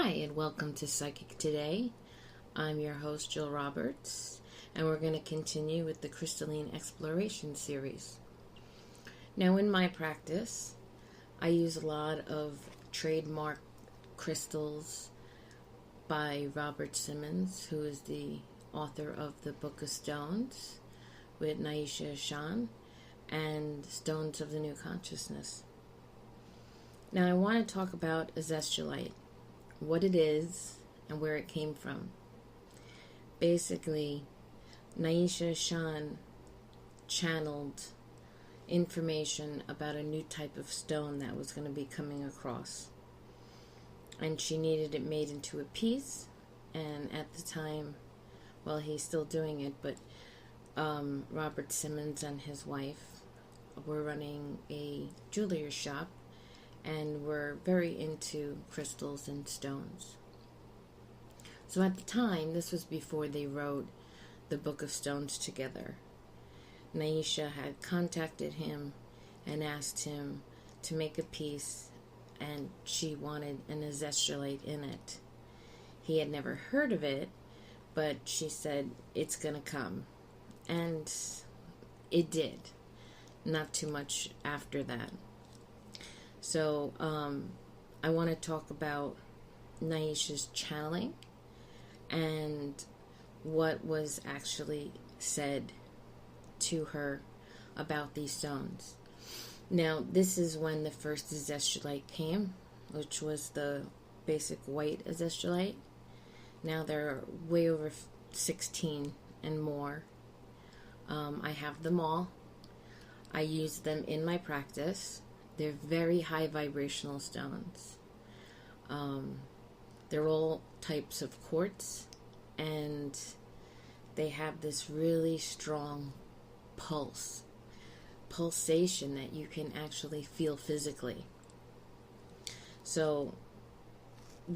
Hi, and welcome to Psychic Today. I'm your host, Jill Roberts, and we're going to continue with the Crystalline Exploration series. Now, in my practice, I use a lot of trademark crystals by Robert Simmons, who is the author of the Book of Stones, with Naisha Ashan, and Stones of the New Consciousness. Now, I want to talk about Azeztulite, what it is, and where it came from. Basically, Naisha Ashan channeled information about a new type of stone that was going to be coming across. And she needed it made into a piece, and at the time, well, he's still doing it, but Robert Simmons and his wife were running a jewelry shop and were very into crystals and stones. So at the time, this was before they wrote the Book of Stones together. Naisha had contacted him and asked him to make a piece, and she wanted an Azeztulite in it. He had never heard of it, but she said, it's going to come. And it did. Not too much after that. So, I want to talk about Naisha's channeling and what was actually said to her about these stones. Now, this is when the first Azeztulite came, which was the basic white Azeztulite. Now there are way over 16 and more. I have them all. I use them in my practice. They're very high vibrational stones. They're all types of quartz, and they have this really strong pulsation that you can actually feel physically. So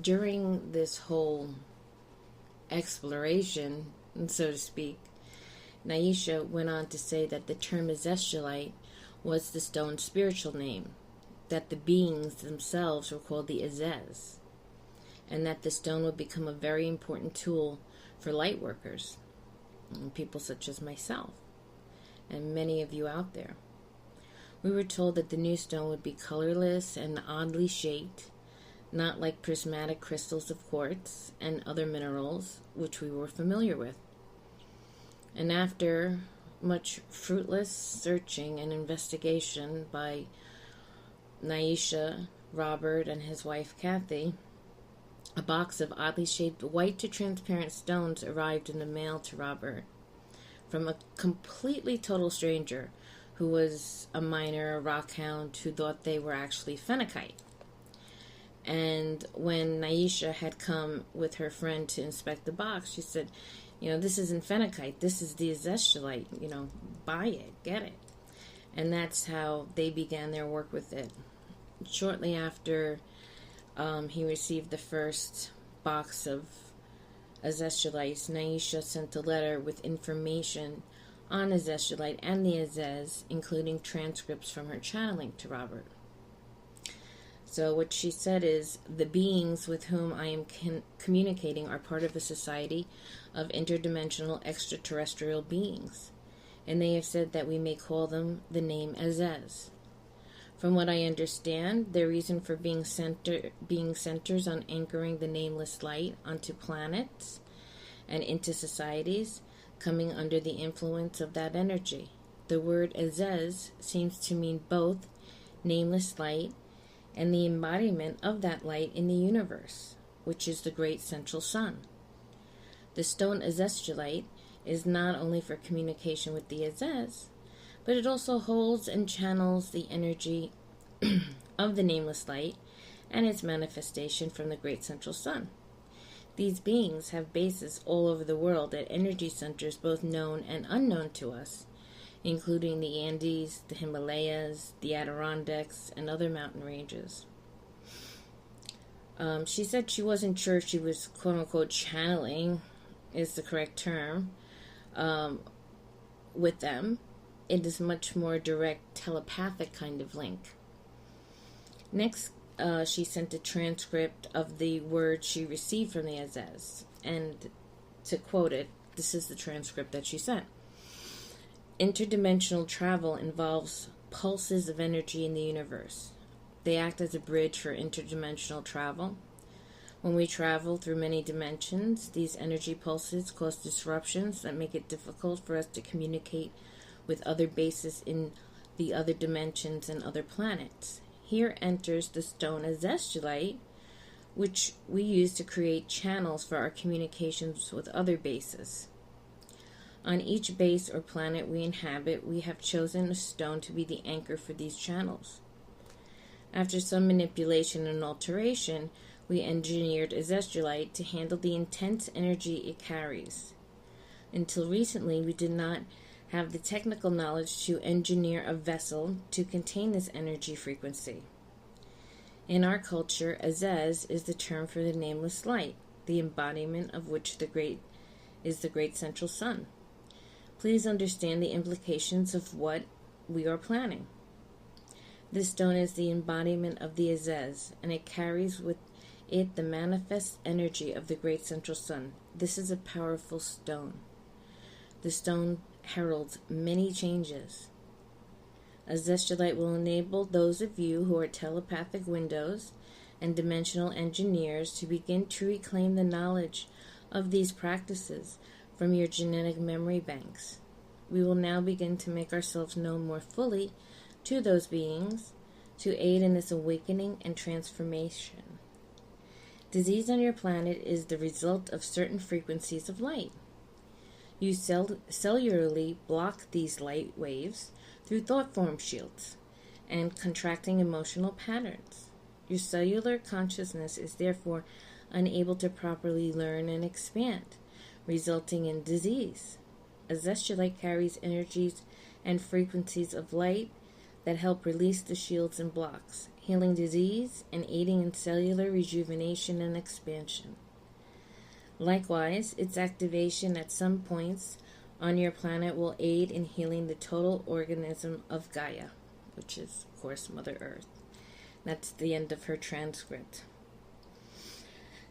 during this whole exploration, so to speak, Naisha went on to say that the term Azeztulite was the stone's spiritual name, that the beings themselves were called the Azez, and that the stone would become a very important tool for light workers, people such as myself, and many of you out there. We were told that the new stone would be colorless and oddly shaped, not like prismatic crystals of quartz and other minerals, which we were familiar with. And after much fruitless searching and investigation by Naisha, Robert, and his wife Kathy, a box of oddly shaped white to transparent stones arrived in the mail to Robert from a completely total stranger who was a miner, a rock hound, who thought they were actually phenakite. And when Naisha had come with her friend to inspect the box, she said, this isn't phenakite, this is the Azeztulite, buy it, get it. And that's how they began their work with it. Shortly after he received the first box of Azeztulites, Naisha sent a letter with information on Azeztulite and the Azez, including transcripts from her channeling to Robert. So what she said is, the beings with whom I am communicating are part of a society of interdimensional extraterrestrial beings, and they have said that we may call them the name Azez. From what I understand, their reason for being centers on anchoring the nameless light onto planets and into societies, coming under the influence of that energy. The word Azez seems to mean both nameless light and the embodiment of that light in the universe, which is the great central sun. The stone Azeztulite is not only for communication with the Azez, but it also holds and channels the energy of the nameless light and its manifestation from the great central sun. These beings have bases all over the world at energy centers both known and unknown to us, including the Andes, the Himalayas, the Adirondacks, and other mountain ranges. She said she wasn't sure if she was quote-unquote channeling, is the correct term, with them. It is much more direct telepathic kind of link. Next she sent a transcript of the words she received from the Azez. And to quote it, this is the transcript that she sent. Interdimensional travel involves pulses of energy in the universe. They act as a bridge for interdimensional travel. When we travel through many dimensions, these energy pulses cause disruptions that make it difficult for us to communicate with other bases in the other dimensions and other planets. Here enters the stone Azeztulite, which we use to create channels for our communications with other bases. On each base or planet we inhabit, we have chosen a stone to be the anchor for these channels. After some manipulation and alteration, we engineered Azeztulite to handle the intense energy it carries. Until recently, we did not have the technical knowledge to engineer a vessel to contain this energy frequency. In our culture, Azez is the term for the nameless light, the embodiment of which is the great central sun. Please understand the implications of what we are planning. This stone is the embodiment of the Azez, and it carries with it the manifest energy of the great central sun. This is a powerful stone. The stone heralds many changes. Azeztulite will enable those of you who are telepathic windows and dimensional engineers to begin to reclaim the knowledge of these practices from your genetic memory banks. We will now begin to make ourselves known more fully to those beings to aid in this awakening and transformation. Disease on your planet is the result of certain frequencies of light. You cellularly block these light waves through thought form shields and contracting emotional patterns. Your cellular consciousness is therefore unable to properly learn and expand, resulting in disease. Azeztulite carries energies and frequencies of light that help release the shields and blocks, healing disease and aiding in cellular rejuvenation and expansion. Likewise, its activation at some points on your planet will aid in healing the total organism of Gaia, which is, of course, Mother Earth. That's the end of her transcript.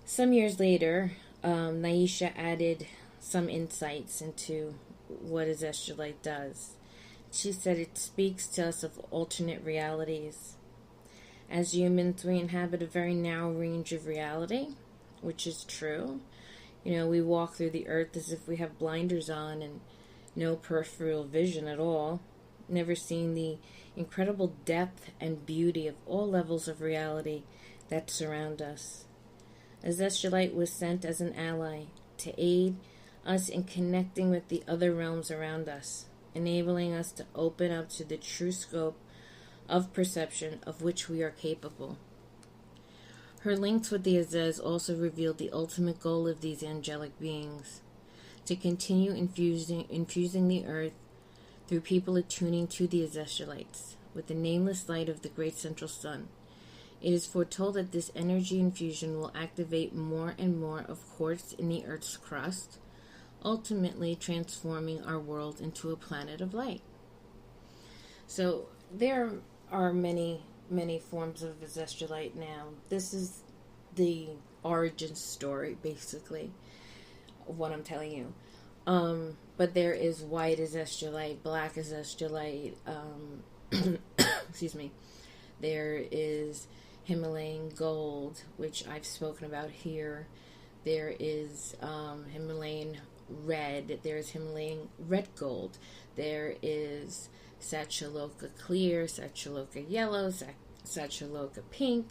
Some years later, Naisha added some insights into what Azeztulite does. She said it speaks to us of alternate realities. As humans, we inhabit a very narrow range of reality, which is true. We walk through the earth as if we have blinders on and no peripheral vision at all, never seeing the incredible depth and beauty of all levels of reality that surround us. Azeztulite was sent as an ally to aid us in connecting with the other realms around us, enabling us to open up to the true scope of perception of which we are capable. Her links with the Azez also revealed the ultimate goal of these angelic beings, to continue infusing the earth through people attuning to the Azeztulites with the nameless light of the great central sun. It is foretold that this energy infusion will activate more and more of quartz in the earth's crust, ultimately transforming our world into a planet of light. So there are many forms of Azeztulite now. This is the origin story, basically, of what I'm telling you. But there is white Azeztulite, black Azeztulite, excuse me. There is Himalayan gold, which I've spoken about here. There is Himalayan red. There is Himalayan red gold. There is Satyaloka clear, Satyaloka yellow, Satyaloka pink.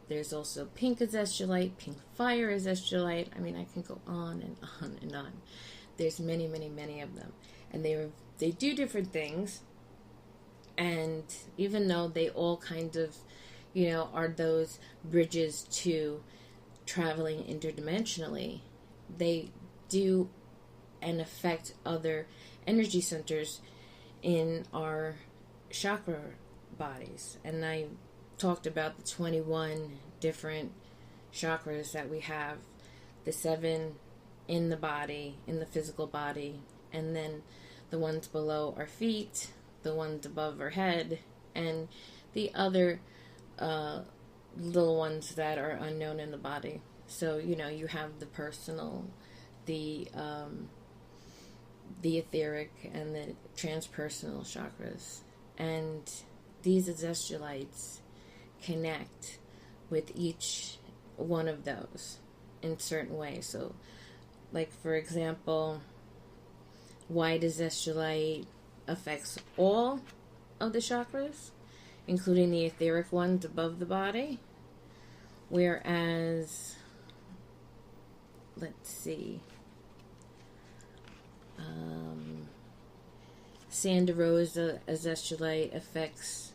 There's also pink Azeztulite, pink fire Azeztulite. I mean, I can go on and on and on. There's many of them. And they do different things. And even though they all kind of, are those bridges to traveling interdimensionally, they do and affect other energy centers in our chakra bodies. And I talked about the 21 different chakras that we have, the 7 in the body, in the physical body, and then the ones below our feet, the ones above our head, and the other little ones that are unknown in the body. So, you have the personal, the etheric, and the transpersonal chakras. And these Azestulites connect with each one of those in certain ways. So, like, for example, white Azeztulite affects all of the chakras, including the etheric ones above the body. Whereas, let's see, Sandarosa Azeztulite affects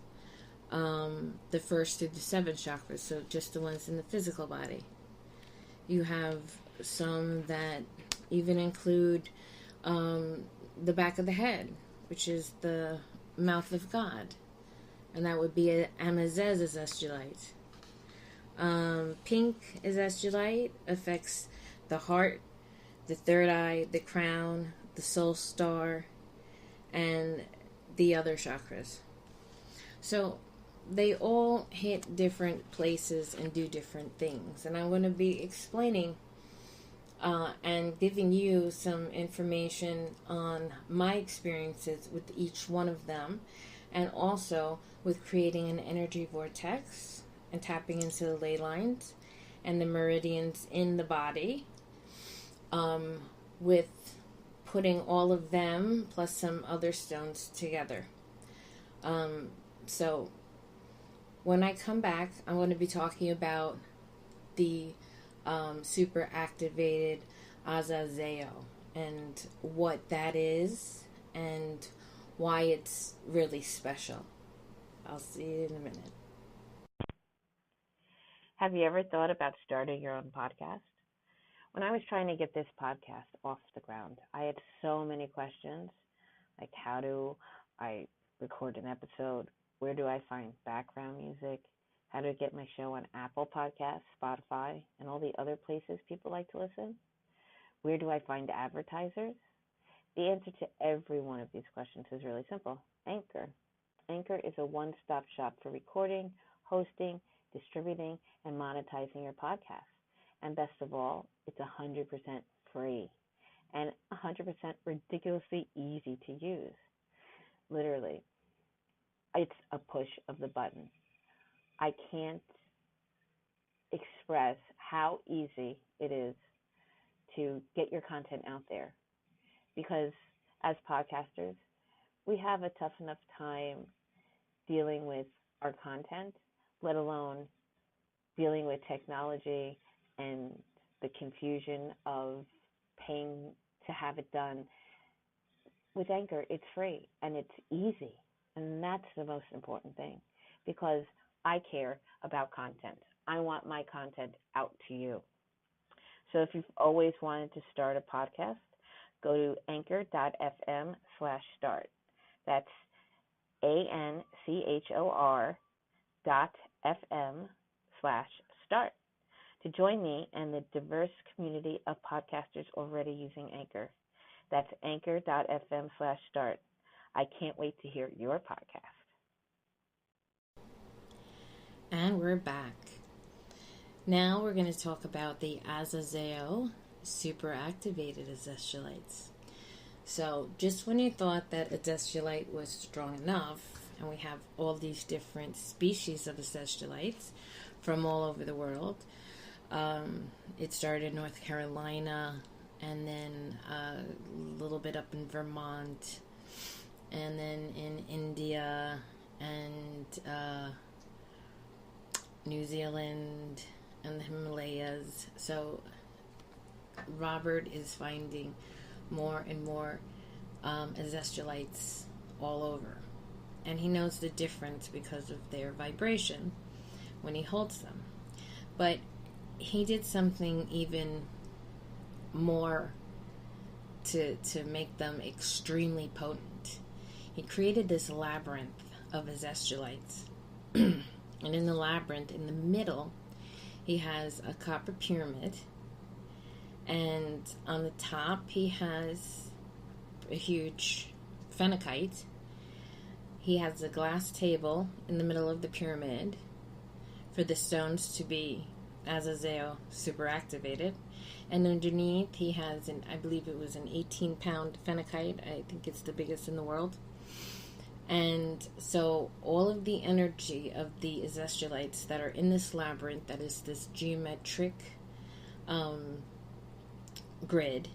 the first through the seventh chakras, so just the ones in the physical body. You have some that even include the back of the head, which is the mouth of God, and that would be an Amazez Azeztulite. Pink Azeztulite affects the heart, the third eye, the crown, the soul star, and the other chakras. So they all hit different places and do different things. And I'm going to be explaining and giving you some information on my experiences with each one of them, and also with creating an energy vortex and tapping into the ley lines and the meridians in the body, with putting all of them plus some other stones together. So when I come back, I'm going to be talking about the super activated Azozeo and what that is and why it's really special. I'll see you in a minute. Have you ever thought about starting your own podcast? When I was trying to get this podcast off the ground, I had so many questions, like how do I record an episode? Where do I find background music? How do I get my show on Apple Podcasts, Spotify, and all the other places people like to listen? Where do I find advertisers? The answer to every one of these questions is really simple: Anchor. Anchor is a one-stop shop for recording, hosting, distributing, and monetizing your podcast. And best of all, it's 100% free and 100% ridiculously easy to use. Literally, it's a push of the button. I can't express how easy it is to get your content out there, because as podcasters, we have a tough enough time dealing with our content, let alone dealing with technology and the confusion of paying to have it done. With Anchor, it's free and it's easy. And that's the most important thing, because I care about content. I want my content out to you. So if you've always wanted to start a podcast, go to anchor.fm/start. That's ANCHOR.FM/start to join me and the diverse community of podcasters already using Anchor. That's anchor.fm/start. I can't wait to hear your podcast. And we're back. Now we're going to talk about the Azozeo super activated Azeztulites. So just when you thought that Azeztulite was strong enough, and we have all these different species of Azeztulites from all over the world, it started in North Carolina, and then a little bit up in Vermont, and then in India, and New Zealand, and the Himalayas. So Robert is finding more and more Azeztulites all over. And he knows the difference because of their vibration when he holds them. But he did something even more to make them extremely potent. He created this labyrinth of Azeztulites. And in the labyrinth, in the middle, he has a copper pyramid. And on the top, he has a huge phenakite. He has a glass table in the middle of the pyramid for the stones to be Azozeo super activated. And underneath he has I believe it was an 18-pound phenakite. I think it's the biggest in the world. And so all of the energy of the Azeztulites that are in this labyrinth, that is this geometric grid,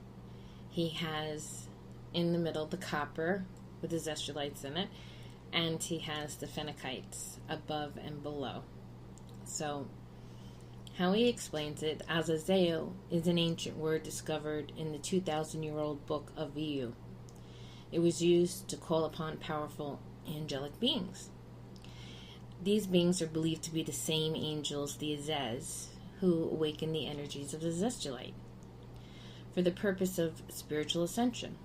he has in the middle the copper with the Azeztulites in it, and he has the phenakites above and below. So how he explains it, Azozeo is an ancient word discovered in the 2,000-year-old book of Yu. It was used to call upon powerful angelic beings. These beings are believed to be the same angels, the Azez, who awaken the energies of the Azeztulite for the purpose of spiritual ascension.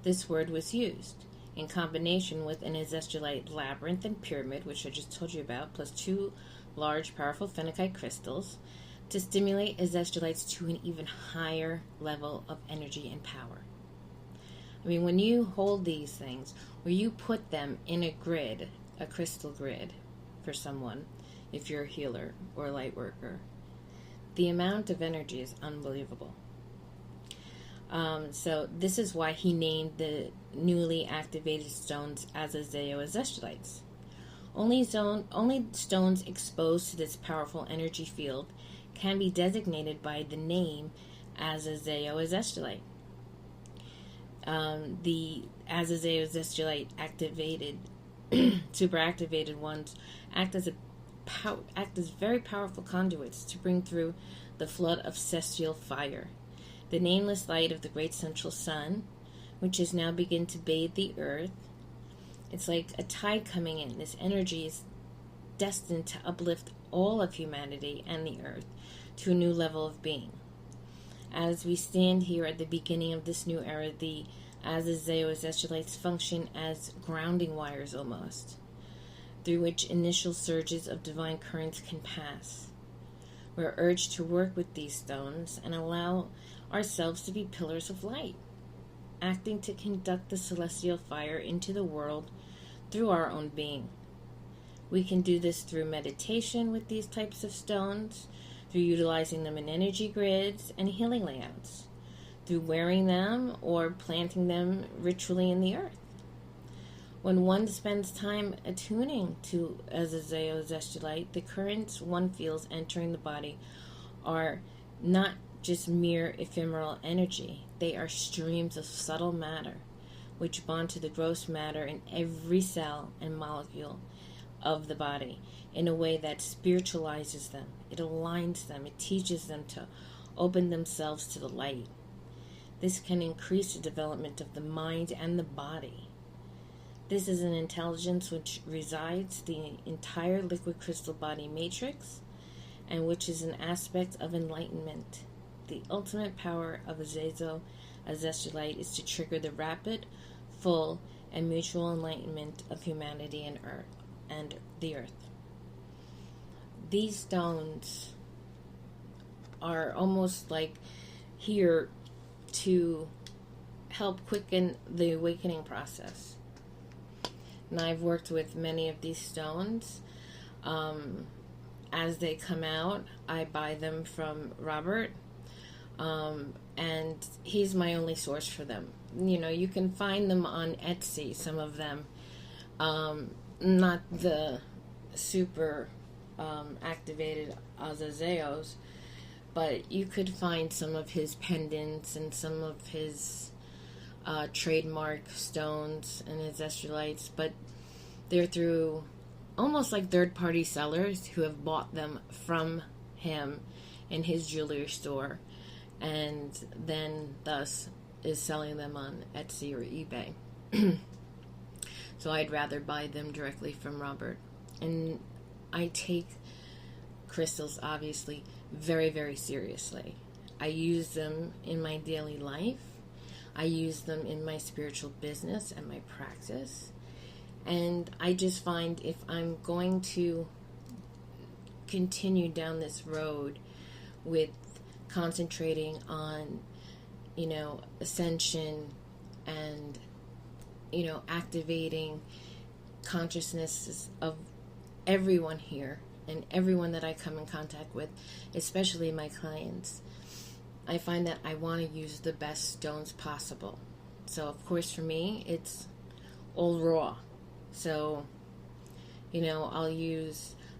This word was used in combination with an Azeztulite labyrinth and pyramid, which I just told you about, plus 2 large, powerful phenakite crystals to stimulate Azeztulites to an even higher level of energy and power. I mean, when you hold these things, or you put them in a grid, a crystal grid for someone, if you're a healer or a light worker, the amount of energy is unbelievable. So this is why he named the newly activated stones Azozeo Azeztulites. Only stones exposed to this powerful energy field can be designated by the name Azozeo Azeztulite. The Azozeo Azeztulite activated, super activated ones act as very powerful conduits to bring through the flood of celestial fire, the nameless light of the great central sun, which has now begun to bathe the earth. It's like a tide coming in. This energy is destined to uplift all of humanity and the earth to a new level of being. As we stand here at the beginning of this new era, the Azozeo Azeztulites function as grounding wires almost, through which initial surges of divine currents can pass. We're urged to work with these stones and allow ourselves to be pillars of light, acting to conduct the celestial fire into the world through our own being. We can do this through meditation with these types of stones, through utilizing them in energy grids and healing layouts, through wearing them or planting them ritually in the earth. When one spends time attuning to Azozeo Azeztulite, the currents one feels entering the body are not just mere ephemeral energy. They are streams of subtle matter, which bond to the gross matter in every cell and molecule of the body in a way that spiritualizes them. It aligns them. It teaches them to open themselves to the light. This can increase the development of the mind and the body. This is an intelligence which resides the entire liquid crystal body matrix, and which is an aspect of enlightenment. The ultimate power of Azozeo Azeztulite is to trigger the rapid, full, and mutual enlightenment of humanity and the earth. These stones are almost like here to help quicken the awakening process. And I've worked with many of these stones. As they come out, I buy them from Robert. And he's my only source for them. You know, you can find them on Etsy, some of them. Not the super activated Azozeos, but you could find some of his pendants and some of his trademark stones and his Azeztulites, but they're through almost like third-party sellers who have bought them from him in his jewelry store, and then thus is selling them on Etsy or eBay. So I'd rather buy them directly from Robert. And I take crystals, obviously, very, very seriously. I use them in my daily life. I use them in my spiritual business and my practice. And I just find if I'm going to continue down this road with concentrating on, ascension and, activating consciousness of everyone here and everyone that I come in contact with, especially my clients, I find that I want to use the best stones possible. So, of course, for me, it's all raw. So,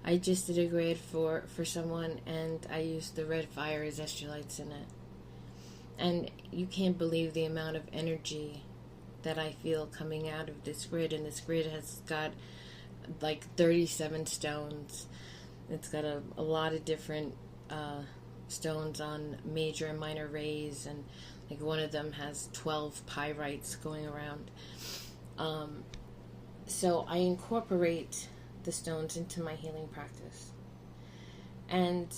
I just did a grade for someone, and I used the red fire Azeztulites in it. And you can't believe the amount of energy that I feel coming out of this grid. And this grid has got like 37 stones. It's got a lot of different stones on major and minor rays, and like one of them has 12 pyrites going around. So I incorporate the stones into my healing practice. And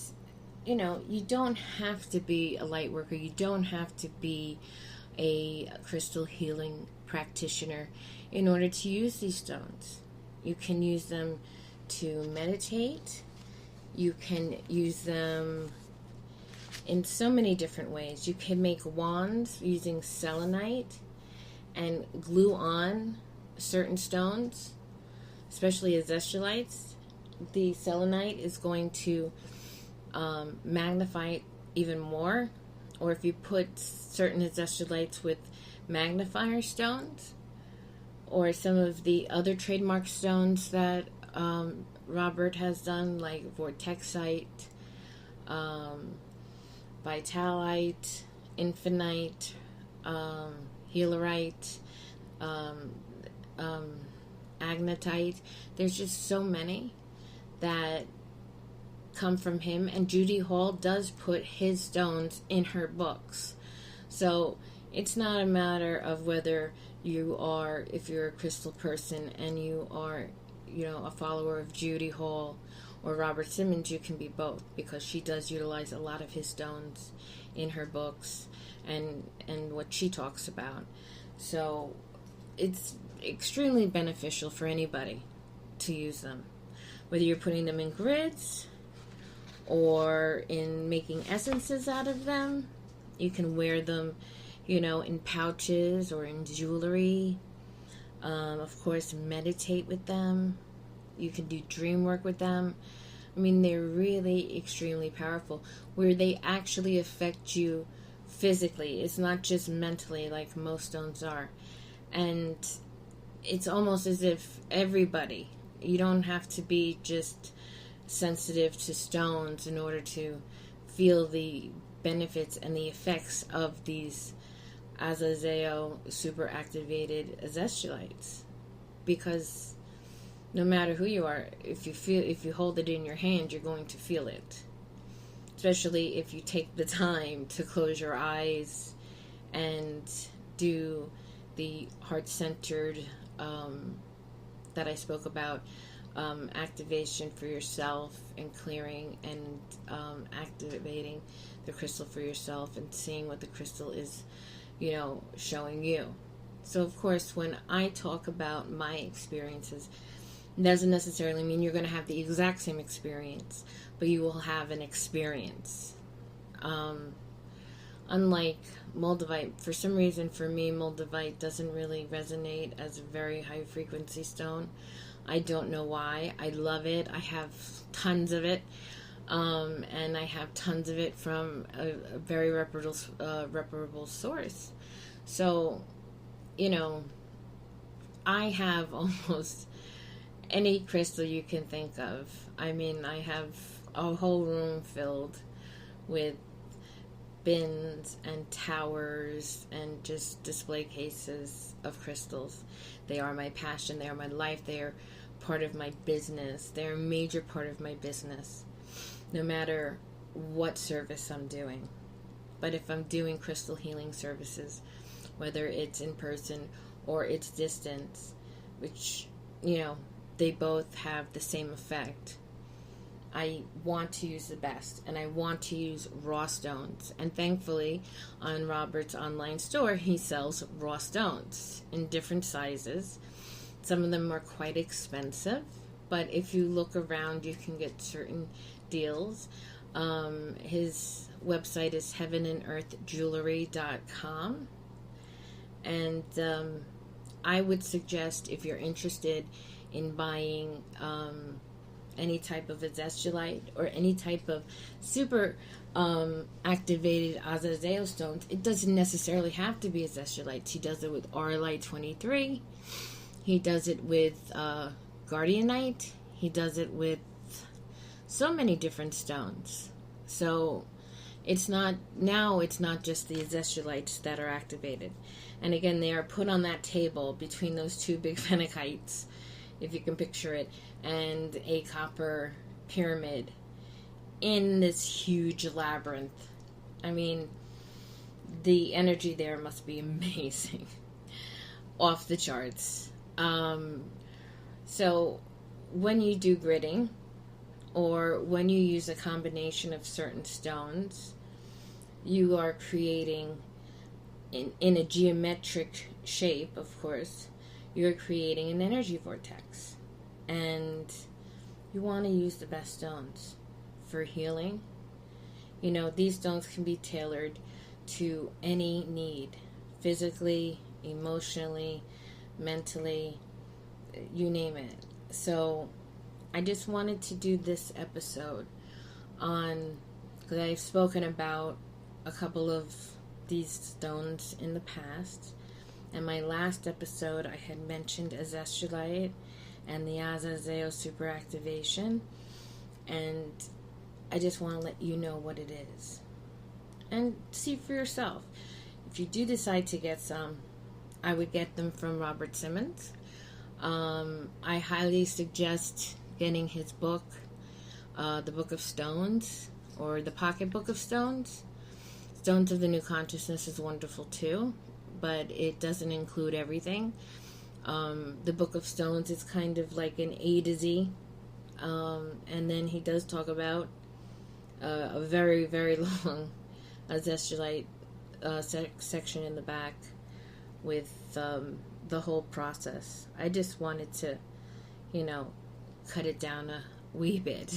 you don't have to be a light worker. You don't have to be a crystal healing practitioner in order to use these stones. You can use them to meditate. You can use them in so many different ways. You can make wands using selenite and glue on certain stones, especially Azeztulites. The selenite is going to magnify it even more. Or if you put certain Azeztulites with magnifier stones, or some of the other trademark stones that Robert has done, like vortexite, vitalite, infinite, healerite, agnetite. There's just so many that come from him, and Judy Hall does put his stones in her books. So it's not a matter of whether if you're a crystal person and you are, a follower of Judy Hall or Robert Simmons, you can be both, because she does utilize a lot of his stones in her books and what she talks about. So it's extremely beneficial for anybody to use them, whether you're putting them in grids or in making essences out of them. You can wear them, in pouches or in jewelry. Of course, meditate with them. You can do dream work with them. I mean, they're really extremely powerful, where they actually affect you physically. It's not just mentally like most stones are. And it's almost as if everybody, you don't have to be just sensitive to stones in order to feel the benefits and the effects of these Azozeo super activated Azeztulites. Because no matter who you are, if you hold it in your hand, you're going to feel it. Especially if you take the time to close your eyes and do the heart-centered that I spoke about, activation for yourself and clearing and activating the crystal for yourself and seeing what the crystal is, showing you. So, of course, when I talk about my experiences, it doesn't necessarily mean you're going to have the exact same experience, but you will have an experience. Unlike Moldavite, for some reason for me, Moldavite doesn't really resonate as a very high frequency stone. I don't know why. I love it. I have tons of it. And I have tons of it from a very reputable source. So, I have almost any crystal you can think of. I mean, I have a whole room filled with bins and towers and just display cases of crystals. They are my passion. They are my life. They are part of my business. They're a major part of my business, no matter what service I'm doing. But if I'm doing crystal healing services, whether it's in person or it's distance, which, they both have the same effect, I want to use the best, and I want to use raw stones. And thankfully, on Robert's online store, he sells raw stones in different sizes. Some of them are quite expensive, but if you look around, you can get certain deals. His website is heavenandearthjewelry.com. And I would suggest, if you're interested in buying any type of azeztulite or any type of super activated Azozeo stones, it doesn't necessarily have to be azeztulite. He does it with Auralite 23. He does it with Guardianite. He does it with so many different stones. So it's not just the azeztulites that are activated. And again, they are put on that table between those two big phenicites, if you can picture it, and a copper pyramid in this huge labyrinth. I mean, the energy there must be amazing. Off the charts. So when you do gridding, or when you use a combination of certain stones, you are creating, in a geometric shape, of course, you're creating an energy vortex. And you want to use the best stones for healing. You know, these stones can be tailored to any need, physically, emotionally, mentally, you name it. So I just wanted to do this episode on, because I've spoken about a couple of these stones in the past. In my last episode, I had mentioned Azeztulite and the Azozeo super activation, and I just want to let you know what it is and see for yourself. If you do decide to get some, I would get them from Robert Simmons. I highly suggest getting his book, The Book of Stones, or The Pocket Book of Stones. Stones of the New Consciousness is wonderful too, but it doesn't include everything. The Book of Stones is kind of like an A to Z, and then he does talk about a very, very long Azeztulite section in the back with the whole process. I just wanted to, cut it down a wee bit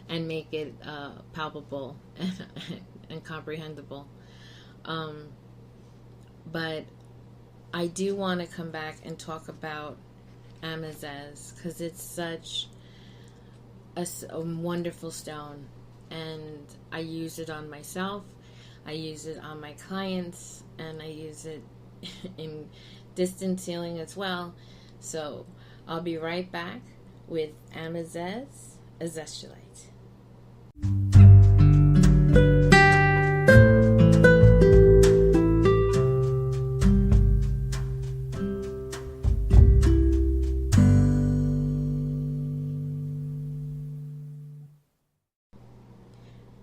and make it palpable and comprehensible. But I do want to come back and talk about Amazez, because it's such a wonderful stone, and I use it on myself, I use it on my clients, and I use it in distance healing as well. So I'll be right back with Amazez Azeztulite.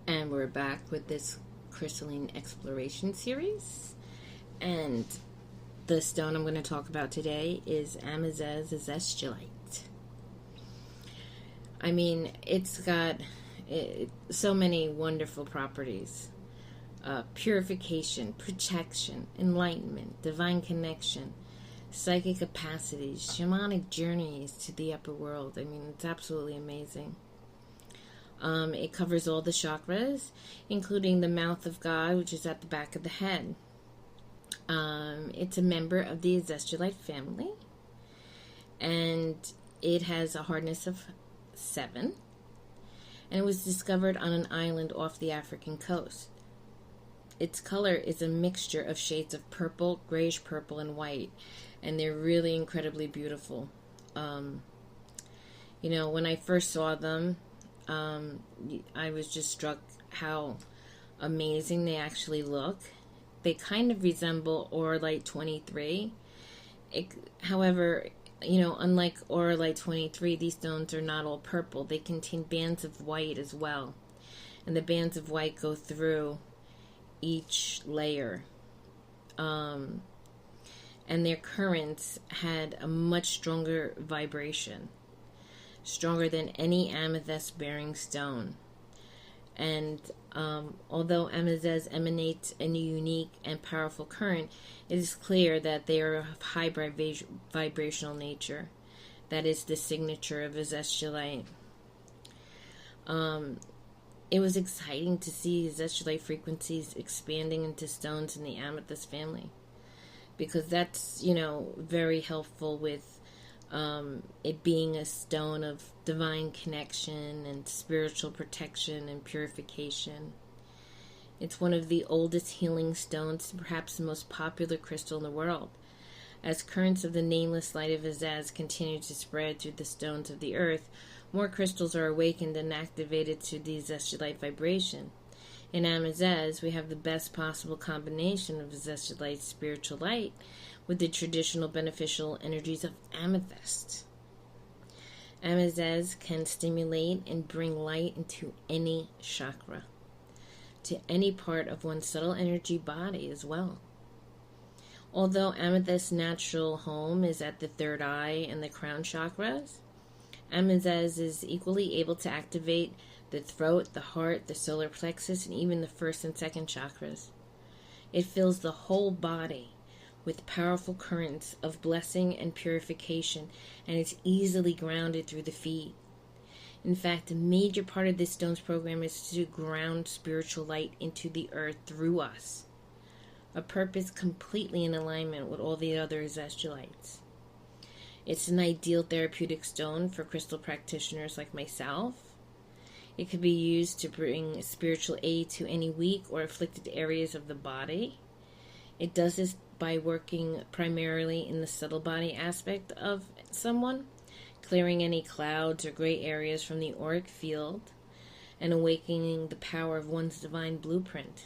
And we're back with this crystalline exploration series, and the stone I'm going to talk about today is Amazez Azeztulite. I mean, it's got so many wonderful properties. Purification, protection, enlightenment, divine connection, psychic capacities, shamanic journeys to the upper world. I mean, it's absolutely amazing. It covers all the chakras, including the mouth of God, which is at the back of the head. It's a member of the Azeztulite family, and it has a hardness of 7, and it was discovered on an island off the African coast. Its color is a mixture of shades of purple, grayish purple, and white, and they're really incredibly beautiful. When I first saw them, I was just struck how amazing they actually look. They kind of resemble Auralite 23. However, unlike Auralite 23, these stones are not all purple. They contain bands of white as well. And the bands of white go through each layer. And their currents had a much stronger vibration, stronger than any amethyst-bearing stone. And although Amazez emanates a unique and powerful current, it is clear that they are of high vibrational nature. That is the signature of Azeztulite. It was exciting to see Azeztulite frequencies expanding into stones in the amethyst family, because that's, very helpful with it being a stone of divine connection and spiritual protection and purification. It's one of the oldest healing stones, perhaps the most popular crystal in the world. As currents of the nameless light of Azez continue to spread through the stones of the earth, more crystals are awakened and activated to the Azeztulite vibration. In Amazez, we have the best possible combination of Azeztulite spiritual light with the traditional beneficial energies of amethyst. Amazez can stimulate and bring light into any chakra, to any part of one's subtle energy body as well. Although amethyst's natural home is at the third eye and the crown chakras, Amazez is equally able to activate the throat, the heart, the solar plexus, and even the first and second chakras. It fills the whole body with powerful currents of blessing and purification, and it's easily grounded through the feet. In fact, a major part of this stone's program is to ground spiritual light into the earth through us, a purpose completely in alignment with all the other Azeztulites. It's an ideal therapeutic stone for crystal practitioners like myself. It can be used to bring spiritual aid to any weak or afflicted areas of the body. It does this by working primarily in the subtle body aspect of someone, clearing any clouds or gray areas from the auric field, and awakening the power of one's divine blueprint.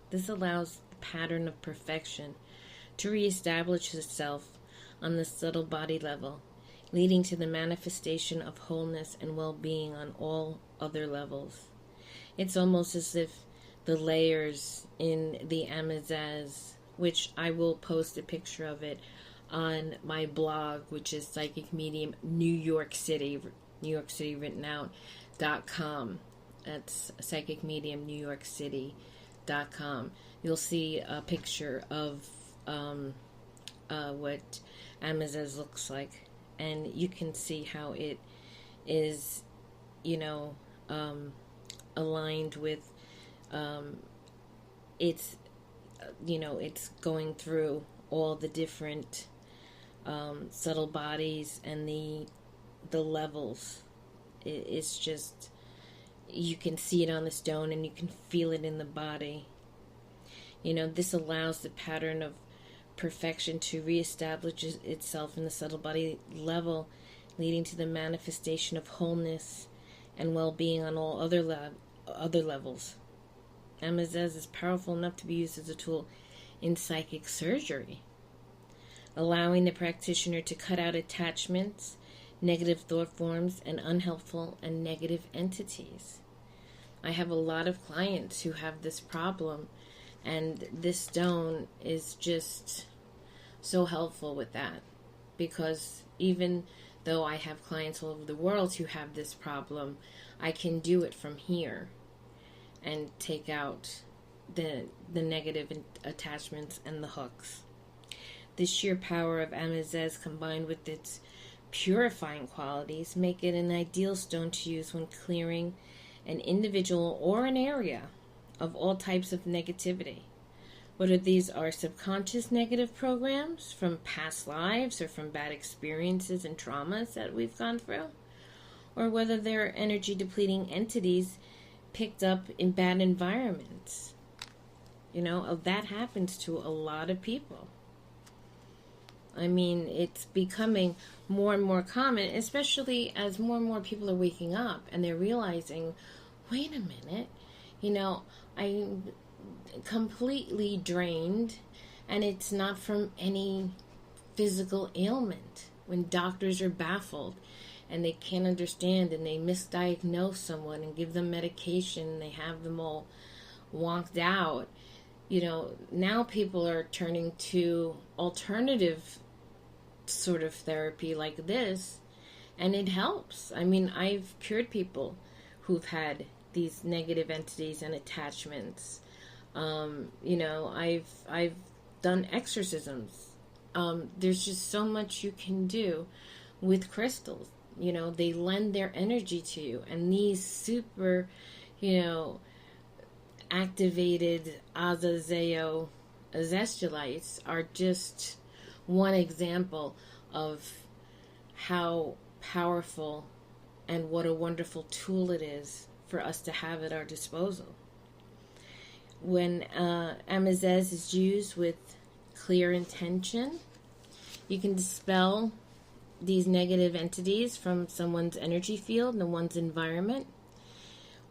This allows the pattern of perfection to reestablish itself on the subtle body level, leading to the manifestation of wholeness and well-being on all other levels. It's almost as if the layers in the Amazez, which I will post a picture of it on my blog, which is Psychic Medium New York City written out.com. That's Psychic Medium New York City.com. You'll see a picture of what Amazez looks like, and you can see how it is, aligned with it's going through all the different subtle bodies and the levels. It's just, you can see it on the stone and you can feel it in the body. This allows the pattern of perfection to reestablish itself in the subtle body level, leading to the manifestation of wholeness and well-being on all other levels. Amazez is powerful enough to be used as a tool in psychic surgery, allowing the practitioner to cut out attachments, negative thought forms, and unhelpful and negative entities. I have a lot of clients who have this problem, and this stone is just so helpful with that, because even though I have clients all over the world who have this problem, I can do it from here and take out the negative attachments and the hooks. The sheer power of Amazez combined with its purifying qualities make it an ideal stone to use when clearing an individual or an area of all types of negativity, whether these are subconscious negative programs from past lives or from bad experiences and traumas that we've gone through, or whether they're energy depleting entities picked up in bad environments. That happens to a lot of people. I mean, it's becoming more and more common, especially as more and more people are waking up and they're realizing, wait a minute, I'm completely drained and it's not from any physical ailment. When doctors are baffled and they can't understand and they misdiagnose someone and give them medication and they have them all wonked out, now people are turning to alternative sort of therapy like this, and it helps. I mean, I've cured people who've had these negative entities and attachments. I've done exorcisms. There's just so much you can do with crystals. They lend their energy to you, and these super, activated Azozeo Azeztulites are just one example of how powerful and what a wonderful tool it is for us to have at our disposal. When Amazez is used with clear intention, you can dispel these negative entities from someone's energy field and one's environment.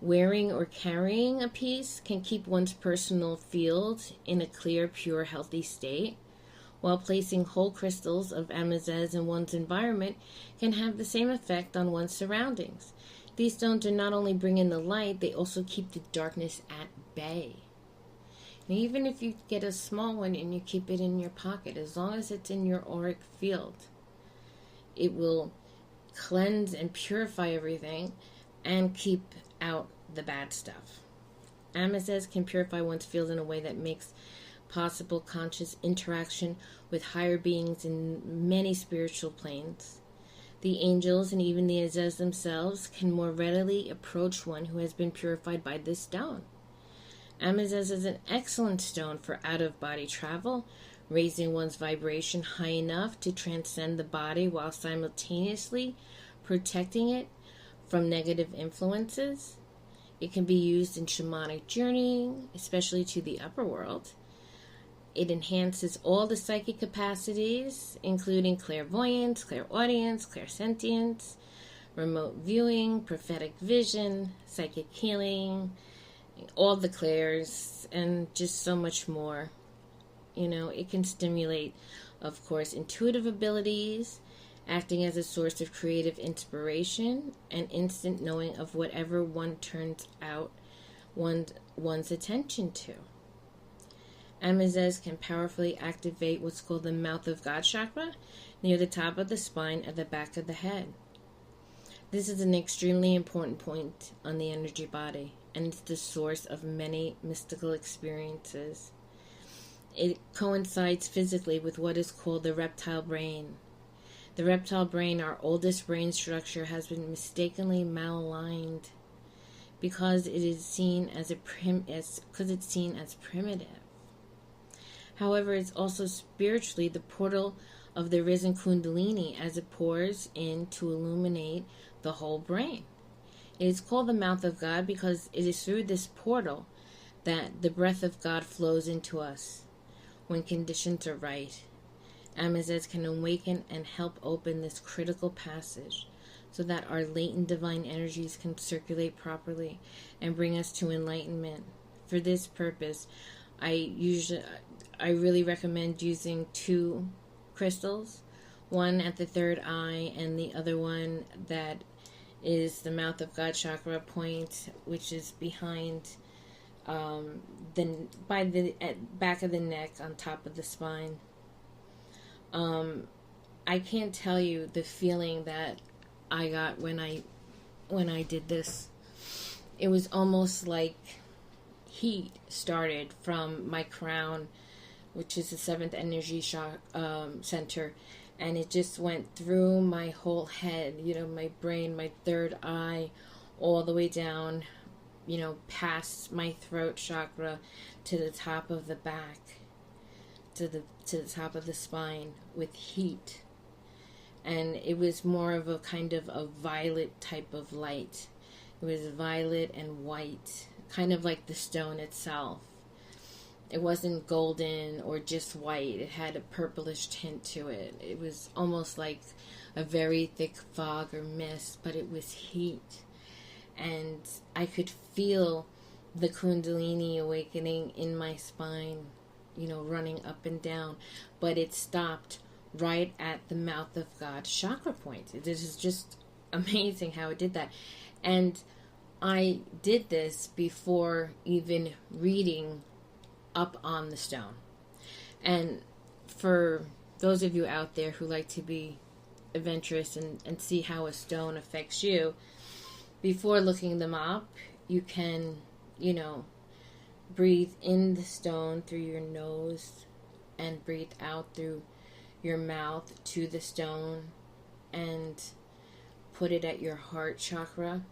Wearing or carrying a piece can keep one's personal field in a clear, pure, healthy state, while placing whole crystals of Amazez in one's environment can have the same effect on one's surroundings. These stones do not only bring in the light, they also keep the darkness at bay. And even if you get a small one and you keep it in your pocket, as long as it's in your auric field, it will cleanse and purify everything and keep out the bad stuff. Amazez can purify one's field in a way that makes possible conscious interaction with higher beings in many spiritual planes. The angels and even the Azez themselves can more readily approach one who has been purified by this stone. Amazez is an excellent stone for out-of-body travel, raising one's vibration high enough to transcend the body while simultaneously protecting it from negative influences. It can be used in shamanic journeying, especially to the upper world. It enhances all the psychic capacities, including clairvoyance, clairaudience, clairsentience, remote viewing, prophetic vision, psychic healing, all the clairs, and just so much more. It can stimulate, of course, intuitive abilities, acting as a source of creative inspiration and instant knowing of whatever one turns out one's attention to. Amazez can powerfully activate what's called the mouth of God chakra near the top of the spine at the back of the head. This is an extremely important point on the energy body, and it's the source of many mystical experiences. It coincides physically with what is called the reptile brain. The reptile brain, our oldest brain structure, has been mistakenly malaligned because it is seen as primitive. However, it's also spiritually the portal of the risen Kundalini as it pours in to illuminate the whole brain. It is called the mouth of God because it is through this portal that the breath of God flows into us when conditions are right. Amazez can awaken and help open this critical passage so that our latent divine energies can circulate properly and bring us to enlightenment. For this purpose, I really recommend using 2 crystals, one at the third eye and the other one that is the mouth of God chakra point, which is behind by the back of the neck on top of the spine. I can't tell you the feeling that I got when I did this. It was almost like heat started from my crown, which is the 7th energy center, and it just went through my whole head, my brain, my third eye, all the way down, past my throat chakra to the top of the back, to the top of the spine with heat. And it was more of a kind of a violet type of light. It was violet and white, kind of like the stone itself. It wasn't golden or just white. It had a purplish tint to it. It was almost like a very thick fog or mist, but it was heat. And I could feel the Kundalini awakening in my spine, running up and down. But it stopped right at the mouth of God chakra point. This is just amazing how it did that. And I did this before even reading up on the stone. And for those of you out there who like to be adventurous and see how a stone affects you, before looking them up, you can, breathe in the stone through your nose and breathe out through your mouth to the stone and put it at your heart chakra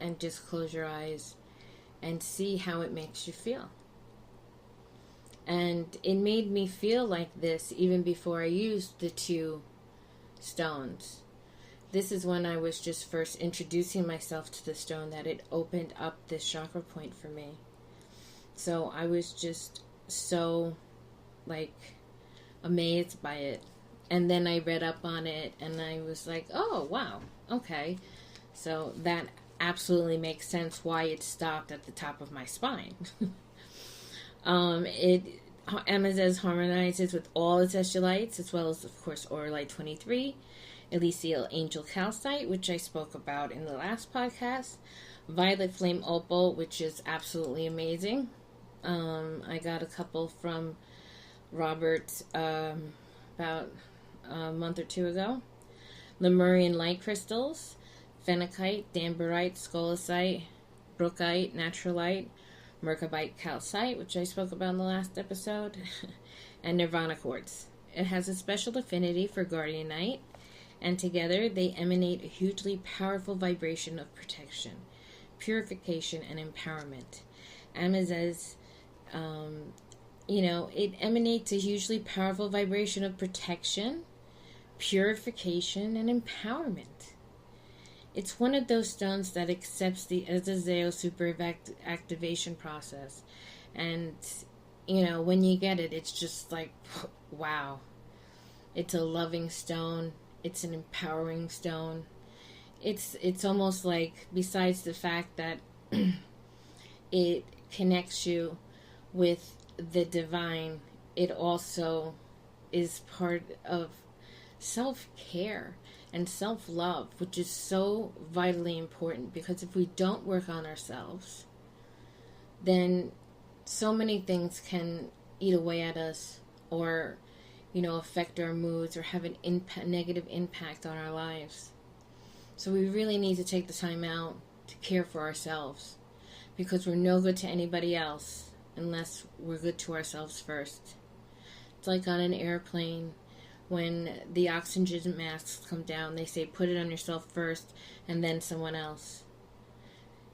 and just close your eyes and see how it makes you feel. And it made me feel like this even before I used the 2 stones. this is when I was just first introducing myself to the stone that it opened up this chakra point for me. So I was just so, like, amazed by it. And then I read up on it, and I was like, oh, wow, okay. So that absolutely makes sense why it stopped at the top of my spine. Amazez harmonizes with all azeztulites, as well as, of course, Auralite 23, Elysial Angel Calcite, which I spoke about in the last podcast, Violet Flame Opal, which is absolutely amazing. I got a couple from Robert about a month or two ago. Lemurian Light Crystals, Phenakite, Danburite, Scolasite, Brookite, Naturalite, Merkabite Calcite, which I spoke about in the last episode, and Nirvana Quartz. It has a special affinity for Guardianite, and together they emanate a hugely powerful vibration of protection, purification, and empowerment. Amazez, it emanates a hugely powerful vibration of protection, purification, and empowerment. It's one of those stones that accepts the Azozeo super activation process. And, when you get it, it's just like, wow. It's a loving stone. It's an empowering stone. It's almost like, besides the fact that it connects you with the divine, it also is part of self-care and self-love, which is so vitally important, because if we don't work on ourselves, then so many things can eat away at us, or affect our moods, or have a negative impact on our lives. So we really need to take the time out to care for ourselves, because we're no good to anybody else unless we're good to ourselves first. It's like on an airplane. When the oxygen masks come down, they say put it on yourself first and then someone else.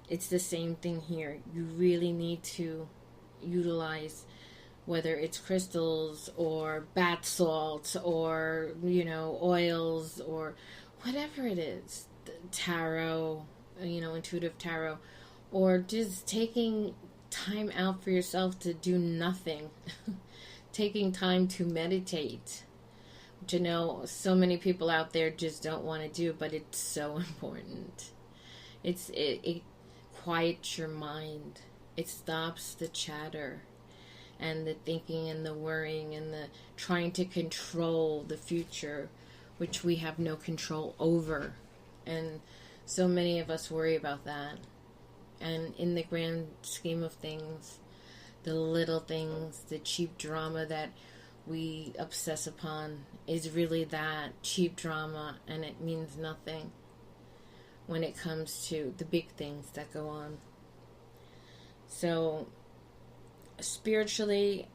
It's the same thing here. You really need to utilize, whether it's crystals or bath salts or, oils or whatever it is, tarot, intuitive tarot, or just taking time out for yourself to do nothing, taking time to meditate. So many people out there just don't want to do, but it's so important. It quiets your mind. It stops the chatter and the thinking and the worrying and the trying to control the future, which we have no control over. And so many of us worry about that. And in the grand scheme of things, the little things, the cheap drama that we obsess upon is really that cheap drama, and it means nothing when it comes to the big things that go on. So spiritually,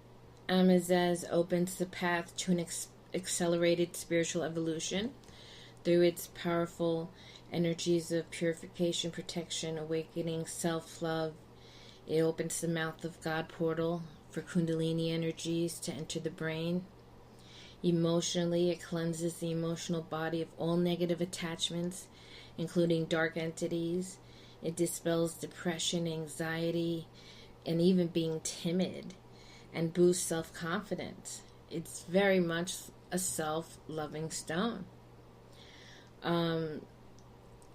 Amazez opens the path to an accelerated spiritual evolution through its powerful energies of purification, protection, awakening, self-love. It opens the mouth of God portal for Kundalini energies to enter the brain. Emotionally, it cleanses the emotional body of all negative attachments, including dark entities. It dispels depression, anxiety, and even being timid, and boosts self-confidence. It's very much a self-loving stone.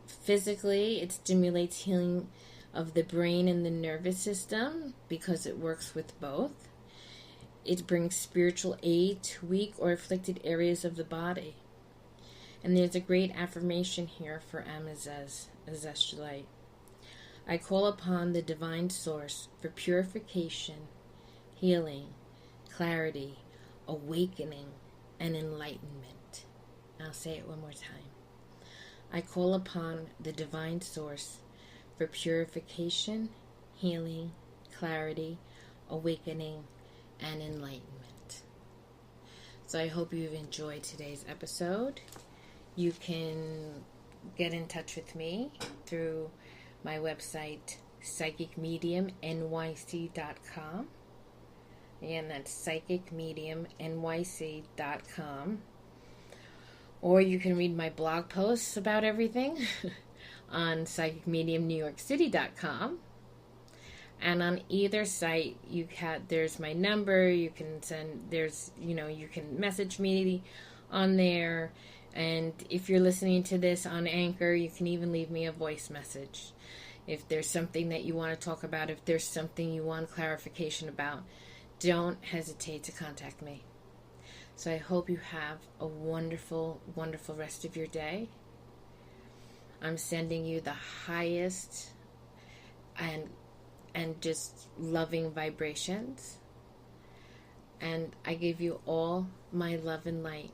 Physically, it stimulates healing of the brain and the nervous system because it works with both. It brings spiritual aid to weak or afflicted areas of the body. And there's a great affirmation here for Amazez Azeztulite. I call upon the divine source for purification, healing, clarity, awakening, and enlightenment. I'll say it one more time. I call upon the divine source for purification, healing, clarity, awakening, and enlightenment. So I hope you've enjoyed today's episode. You can get in touch with me through my website, psychicmediumnyc.com. Again, that's psychicmediumnyc.com. Or you can read my blog posts about everything on psychicmediumnewyorkcity.com. And on either site, there's my number. You can you can message me on there. And if you're listening to this on Anchor, you can even leave me a voice message. If there's something that you want to talk about, if there's something you want clarification about, don't hesitate to contact me. So I hope you have a wonderful, wonderful rest of your day. I'm sending you the highest and just loving vibrations. And I give you all my love and light.